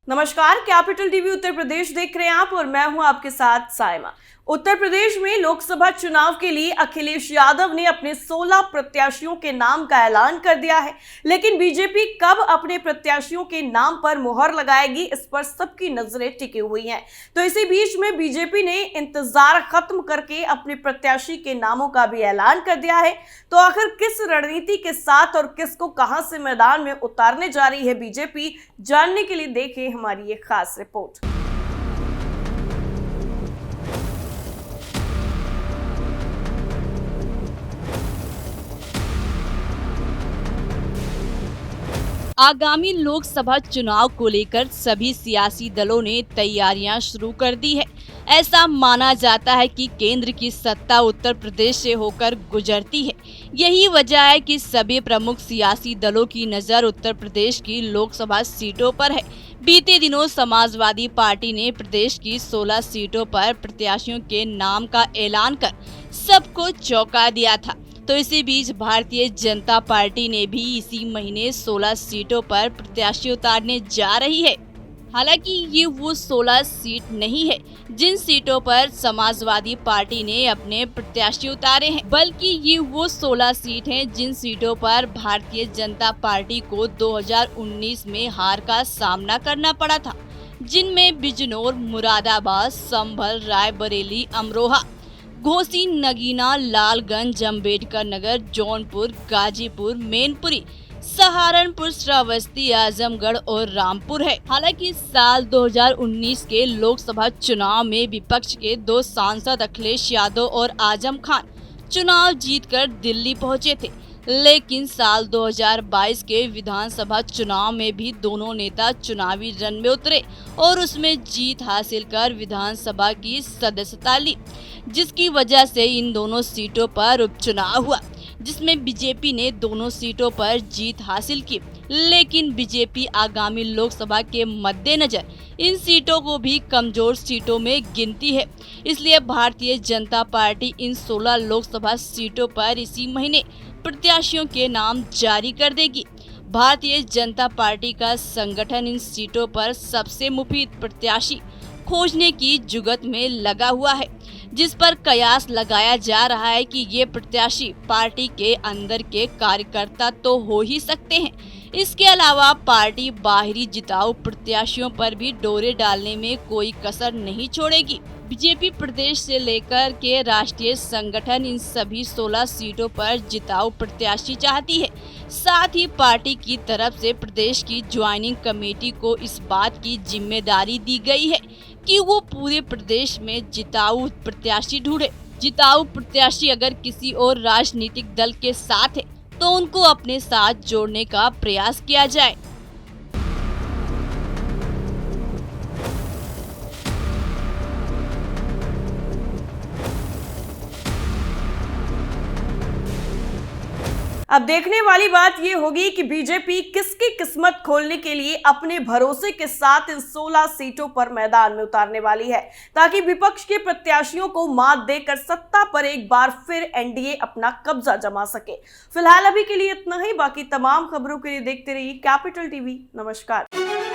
नमस्कार, capital TV Uttar Pradesh देख रहे हैं आप और मैं हूं आपके साथ साइमा। उत्तर प्रदेश में लोकसभा चुनाव के लिए अखिलेश यादव ने अपने 16 प्रत्याशियों के नाम का ऐलान कर दिया है, लेकिन बीजेपी कब अपने प्रत्याशियों के नाम पर मुहर लगाएगी, इस पर सबकी नजरें टिकी हुई हैं। तो इसी बीच में बीजेपी ने इंतजार खत्म करके अपने प्रत्याशी के नामों का भी ऐलान कर दिया है। तो आखिर किस रणनीति के साथ और किसको कहां से मैदान में उतारने जा रही है बीजेपी, जानने के लिए देखें हमारी ये खास रिपोर्ट। आगामी लोकसभा चुनाव को लेकर सभी सियासी दलों ने तैयारियां शुरू कर दी है। ऐसा माना जाता है कि केंद्र की सत्ता उत्तर प्रदेश से होकर गुजरती है। यही वजह है कि सभी प्रमुख सियासी दलों की नज़र उत्तर प्रदेश की लोकसभा सीटों पर है। बीते दिनों समाजवादी पार्टी ने प्रदेश की 16 सीटों पर प्रत्याशियों के नाम का ऐलान कर सबको चौंका दिया था। तो इसी बीच भारतीय जनता पार्टी ने भी इसी महीने 16 सीटों पर प्रत्याशी उतारने जा रही है। हालांकि ये वो 16 सीट नहीं है जिन सीटों पर समाजवादी पार्टी ने अपने प्रत्याशी उतारे हैं, बल्कि ये वो 16 सीट हैं जिन सीटों पर भारतीय जनता पार्टी को 2019 में हार का सामना करना पड़ा था, जिनमें बिजनौर, मुरादाबाद, संभल, रायबरेली, अमरोहा, घोसी, नगीना, लालगंज, अम्बेडकर नगर, जौनपुर, गाजीपुर, मैनपुरी, सहारनपुर, श्रावस्ती, आजमगढ़ और रामपुर है। हालांकि साल 2019 के लोकसभा चुनाव में विपक्ष के दो सांसद अखिलेश यादव और आजम खान चुनाव जीतकर दिल्ली पहुंचे थे, लेकिन साल 2022 के विधानसभा चुनाव में भी दोनों नेता चुनावी रण में उतरे और उसमें जीत हासिल कर विधानसभा की सदस्यता ली, जिसकी वजह से इन दोनों सीटों पर उपचुनाव हुआ, जिसमें बीजेपी ने दोनों सीटों पर जीत हासिल की। लेकिन बीजेपी आगामी लोकसभा के मद्देनजर इन सीटों को भी कमजोर सीटों में गिनती है। इसलिए भारतीय जनता पार्टी इन 16 लोकसभा सीटों पर इसी महीने प्रत्याशियों के नाम जारी कर देगी। भारतीय जनता पार्टी का संगठन इन सीटों पर सबसे मुफीद प्रत्याशी खोजने की जुगत में लगा हुआ है, जिस पर कयास लगाया जा रहा है कि ये प्रत्याशी पार्टी के अंदर के कार्यकर्ता तो हो ही सकते हैं। इसके अलावा पार्टी बाहरी जिताऊ प्रत्याशियों पर भी डोरे डालने में कोई कसर नहीं छोड़ेगी। बीजेपी प्रदेश से लेकर के राष्ट्रीय संगठन इन सभी 16 सीटों पर जिताऊ प्रत्याशी चाहती है। साथ ही पार्टी की तरफ से प्रदेश की ज्वाइनिंग कमेटी को इस बात की जिम्मेदारी दी गई है कि वो पूरे प्रदेश में जिताऊ प्रत्याशी ढूंढे। जिताऊ प्रत्याशी अगर किसी और राजनीतिक दल के साथ है तो उनको अपने साथ जोड़ने का प्रयास किया जाए। अब देखने वाली बात ये होगी कि बीजेपी किसकी किस्मत खोलने के लिए अपने भरोसे के साथ इन 16 सीटों पर मैदान में उतारने वाली है, ताकि विपक्ष के प्रत्याशियों को मात देकर सत्ता पर एक बार फिर एनडीए अपना कब्जा जमा सके। फिलहाल अभी के लिए इतना ही। बाकी तमाम खबरों के लिए देखते रहिए कैपिटल टीवी। नमस्कार।